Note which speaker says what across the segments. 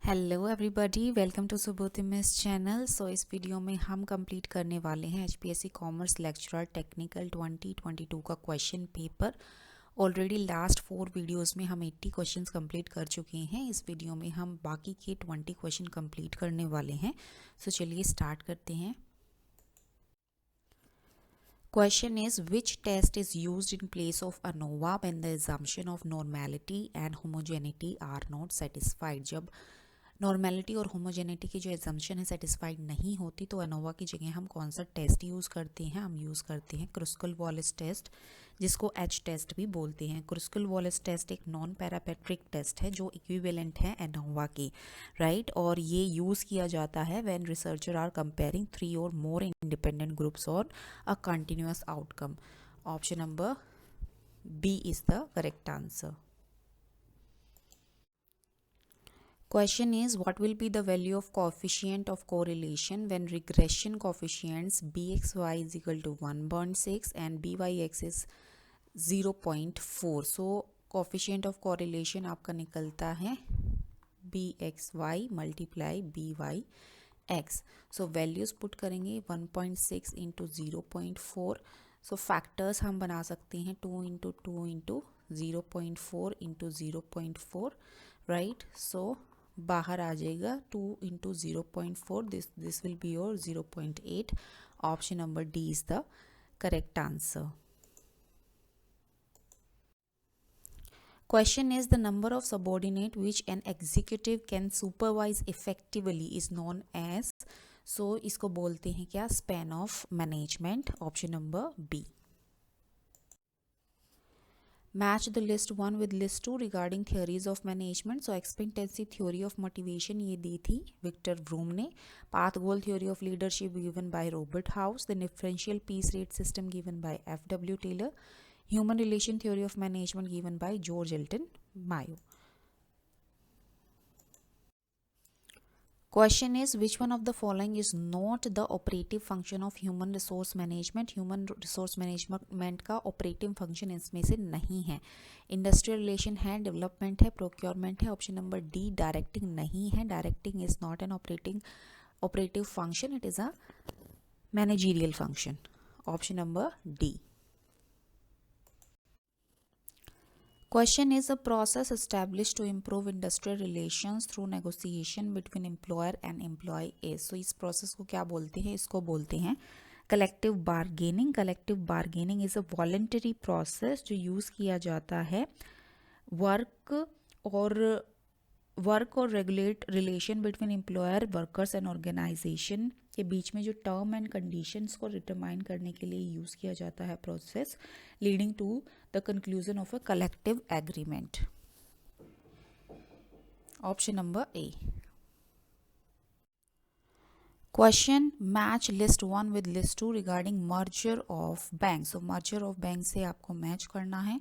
Speaker 1: Hello everybody, welcome to Subodh miss channel. So इस video में हम कंप्लीट करने वाले हैं एचपीएससी कॉमर्स लेक्चरर टेक्निकल 2022 का question paper. Already last 4 videos में हम 80 क्वेश्चंस कंप्लीट कर चुके हैं। इस वीडियो में हम बाकी के 20 क्वेश्चन कंप्लीट करने वाले हैं। सो चलिए स्टार्ट करते हैं। Question is, which test is used in place of ANOVA when the assumption of normality and homogeneity are not satisfied? जब नॉर्मेलिटी और होमोजेनिटी की जो एग्जाम्पशन है सेटिस्फाइड नहीं होती तो एनोवा की जगह हम कौन सा टेस्ट यूज़ करते हैं? हम यूज़ करते हैं क्रुस्कल वॉलिस टेस्ट, जिसको एच टेस्ट भी बोलते हैं। क्रुस्कल वॉलिस टेस्ट एक नॉन पैरामेट्रिक टेस्ट है जो इक्विवेलेंट है एनोवा की, राइट। और ये यूज़ किया जाता है व्हेन रिसर्चर आर कंपेयरिंग 3 और more independent groups on a continuous outcome. Option number B is the correct answer. Question is, what will be the value of coefficient of correlation when regression coefficients bxy is equal to 1.6 and byx is 0.4? So coefficient of correlation आपका निकलता है bxy multiply byx. So values put करेंगे 1.6 into 0.4. So factors हम बना सकते हैं 2 into 2 into 0.4 into 0.4, right? So बाहर आ जाएगा 2 into 0.4. This will be your 0.8. Option number D is the correct answer. Question is, the number of subordinate which an executive can supervise effectively is known as. So इसको बोलते हैं क्या? Span of management. Option number B. Match the list 1 with list 2 regarding theories of management. So expectancy theory of motivation ये दी थी Victor broom ने. Path goal theory of leadership given by Robert House. The differential piece rate system given by F.W. Taylor. Human relation theory of management given by George Elton Mayo. Question is, which one of the following is not the operative function of human resource management? Human resource management का operative function इसमें से नहीं है. Industrial relation है, development है, procurement है. Option number D, directing नहीं है. Directing is not an operative function. It is a managerial function. Option number D. Question is, a process established to improve industrial relations through negotiation between employer and employee is. So इस process को क्या बोलते हैं? इसको बोलते हैं collective bargaining. Collective bargaining is a voluntary process जो use किया जाता है वर्क और regulate relation between employer, workers and organisation के बीच में जो टर्म एंड कंडीशंस को डिटरमाइन करने के लिए यूज़ किया जाता है process, leading to the conclusion of a collective agreement. Option number A. Question, match list 1 with list 2 regarding merger of bank. So merger of bank से आपको मैच करना है.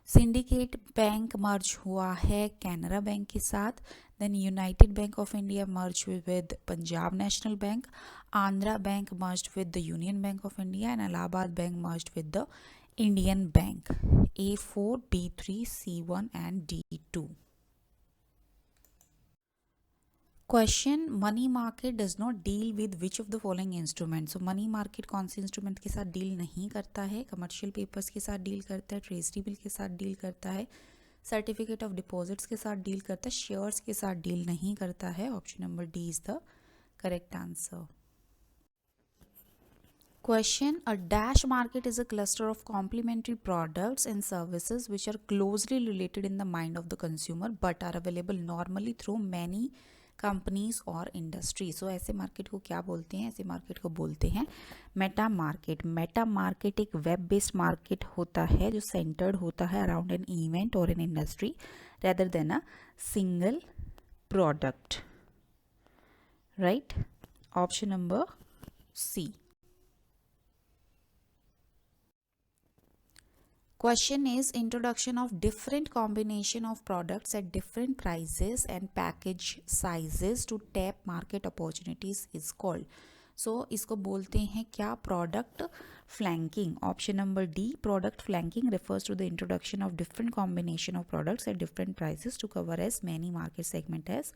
Speaker 1: सिंडिकेट बैंक मर्ज हुआ है कैनरा बैंक के साथ. Then United Bank of India merge with Punjab National Bank. Andhra Bank merge with the Union Bank of India and Allahabad Bank merge with the Indian Bank. A4, B3, C1 and D2. Question, money market does not deal with which of the following instrument. So money market कौन से instrument के साथ deal नहीं करता है? Commercial papers के साथ deal करता है, ट्रेजरी बिल के साथ डील करता है, सर्टिफिकेट ऑफ डिपॉजिट्स के साथ डील करता है, शेयर्स के साथ डील नहीं करता है. Option number D is the correct answer. Question, a dash market is a cluster of complementary products and services which are closely related in the mind of the consumer but are available normally through many companies और industry. सो ऐसे market को क्या बोलते हैं? ऐसे market को बोलते हैं मेटा मार्केट. मेटा मार्केट एक वेब बेस्ड मार्केट होता है जो सेंटर्ड होता है अराउंड एन इवेंट और an industry rather than a single product, right. Option number C. Question is, introduction of different combination of products at different prices and package sizes to tap market opportunities is called. सो इसको बोलते हैं क्या, product flanking. Option number D, product flanking refers to the introduction of different combination of products at different prices to cover as many market segment as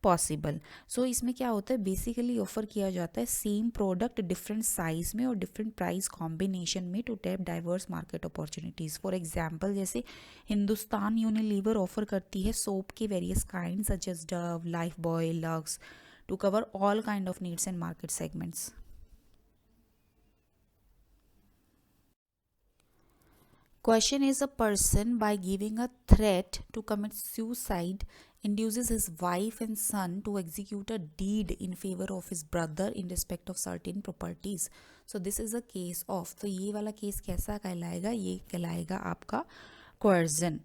Speaker 1: possible. So इसमें क्या होता है, basically offer किया जाता है सेम प्रोडक्ट डिफरेंट साइज में और different price combination में to tap diverse market opportunities. For example जैसे हिंदुस्तान यूनिलीवर ऑफर करती है सोप के various kind such as Dove, Lifebuoy, Lux to cover all kind of needs and market segments. Question is, a person by giving a threat to commit suicide induces his wife and son to execute a deed in favor of his brother in respect of certain properties. So this is a case of, तो ये वाला case कैसा कहलाएगा, ये कहलाएगा आपका coercion.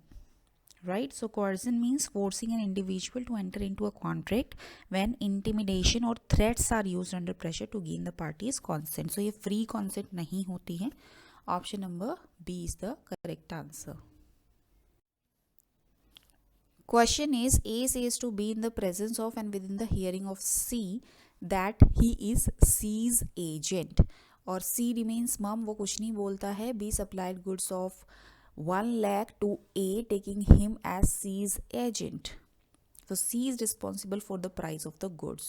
Speaker 1: Right, so coercion means forcing an individual to enter into a contract when intimidation or threats are used under pressure to gain the party's consent. So ये free consent नहीं होती है. Option number B is the correct answer. Question is, A says to be in the presence of and within the hearing of C that he is C's agent. और C remains mum, वो कुछ नहीं बोलता है. B supplied goods of 1 lakh to A taking him as C's agent. So C is responsible for the price of the goods.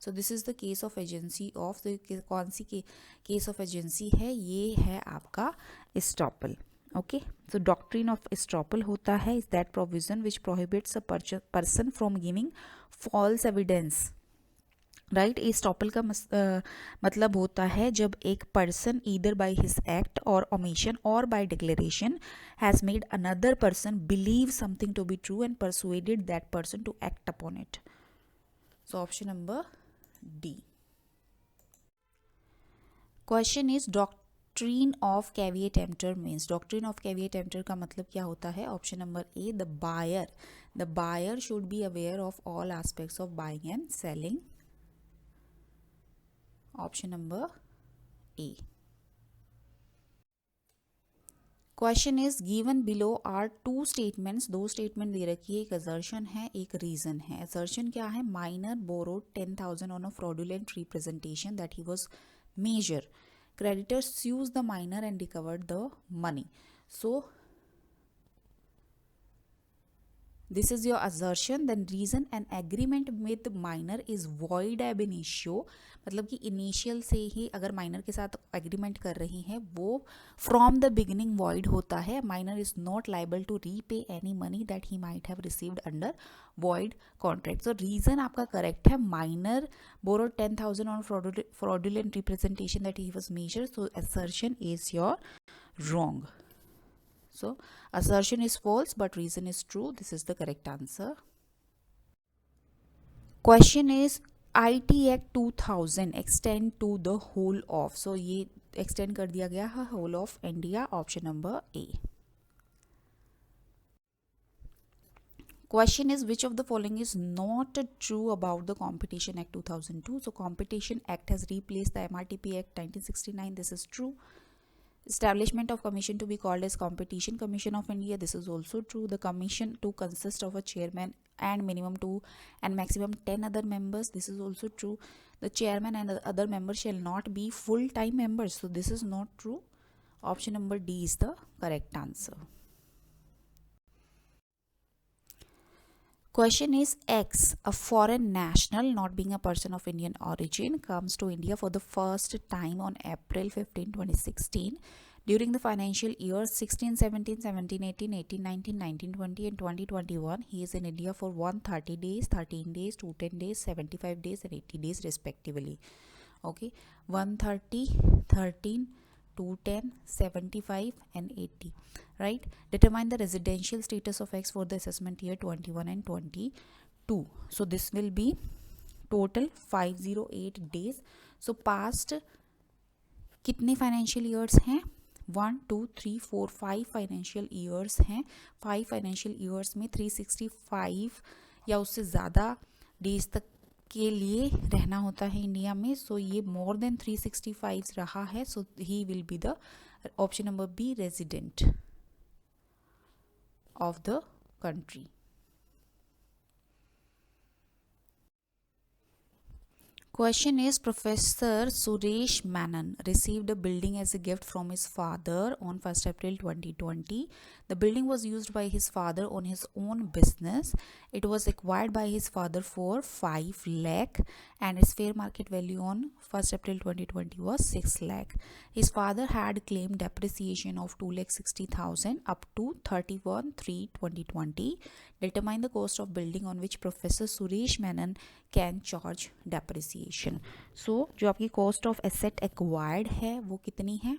Speaker 1: So this is the case of agency of the, कौन सी case of agency है, ये है आपका estoppel. Okay, so doctrine of estoppel होता है is that provision which prohibits a person from giving false evidence. Right, estoppel का मतलब होता है जब एक person either by his act और ओमिशन और by declaration has made another person believe something to be true and persuaded that person to act upon it. So option number D. Question is, doctrine of caveat emptor means. Doctrine of caveat emptor का मतलब क्या होता है. Option number A, the buyer should be aware of all aspects of buying and selling. Option number A. Question is, given below are two statements. दो statement दे रखी है, एक assertion है, एक reason है. assertion क्या है, minor borrowed 10,000 on a fraudulent representation that he was major. Creditor sues the minor and recovered the money. So this is your assertion. Then reason, an agreement with minor is void ab initio. मतलब कि initial से ही अगर minor के साथ agreement कर रही हैं वो फ्रॉम द बिगिनिंग वॉइड होता है. Minor is not liable to repay any money that he might have received under void contract. तो रीजन आपका करेक्ट है. Minor borrowed 10,000 on fraudulent representation that he was major. So assertion is your wrong. So assertion is false but reason is true. This is the correct answer. Question is, IT Act 2000 extend to the whole of. So ये extend कर दिया गया है whole of India. Option number A. Question is, which of the following is not true about the Competition Act 2002? So Competition Act has replaced the MRTP Act 1969. This is true. Establishment of commission to be called as Competition Commission of India. This is also true. The commission to consist of a chairman and minimum 2 and maximum 10 other members. This is also true. The chairman and the other members shall not be full-time members. So this is not true. Option number D is the correct answer. Question is, X, a foreign national not being a person of Indian origin, comes to India for the first time on April 15, 2016. During the financial years 16, 17, 17, 18, 18, 19, 19, 20 and 2021, he is in India for 130 days, 13 days, 210 days, 75 days and 80 days respectively. Okay, 130, 13, 210, 75 and 80. Right, determine the residential status of X for the assessment year 21 and 22. So this will be total 508 days. So past कितने financial years हैं, 1 2 3 4 5 financial years हैं. 5 financial years में 365 या उससे ज़्यादा days तक के लिए रहना होता है इंडिया में. सो ये मोर देन 365 रहा है. So he will be the option number B, resident of the country. Question is, Professor Suresh Menon received a building as a gift from his father on 1st April 2020. The building was used by his father on his own business. It was acquired by his father for 5 lakh and its fair market value on 1st April 2020 was 6 lakh. His father had claimed depreciation of 2,60,000 up to 31/3/2020. Determine the cost of building on which Professor Suresh Menon can charge depreciation. So जो आपकी cost of asset acquired है वो कितनी है,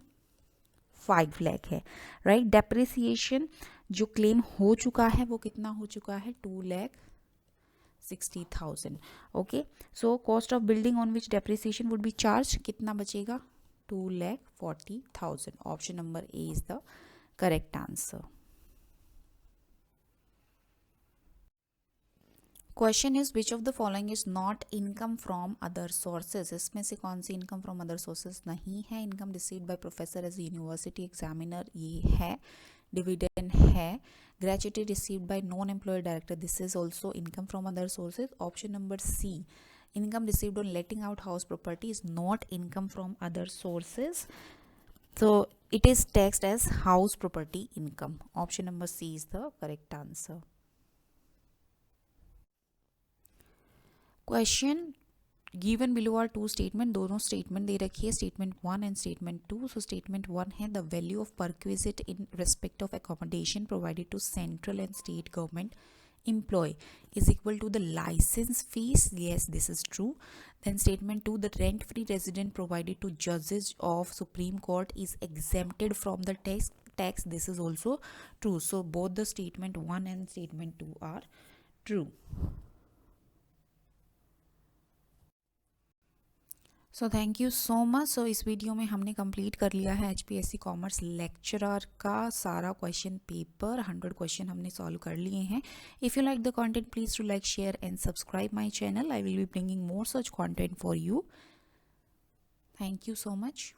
Speaker 1: 5 लाख है, right. Depreciation जो claim हो चुका है वो कितना हो चुका है, 2,60,000. Okay, so cost of building on which depreciation would be charge कितना बचेगा, 2,40,000. Option number A is the correct answer. Question is which of the following is not income from other sources. इसमें से कौन सी इनकम फ्रॉम अदर सोर्सेज नहीं है. Income received by professor as university examiner ये है. डिविडेंड है. Gratuity received by non employed director this is also income from other sources. Option number C, income received on letting out house property is not income from other sources. So it is taxed as house property income. Option number C is the correct answer. Question given below are two statement. दोनों statement दे रखी है, statement 1 and statement 2. So statement 1 है the value of perquisite in respect of accommodation provided to central and state government employee is equal to the license fees. Yes, this is true. Then statement 2, the rent free resident provided to judges of Supreme Court is exempted from the tax. This is also true. So both the statement 1 and statement 2 are true. So thank you so much. So इस video में हमने complete कर लिया है HPSC commerce lecturer का सारा question paper. 100 question हमने solve कर लिए हैं. If you like the content please to like share and subscribe my channel. I will be bringing more such content for you. Thank you so much.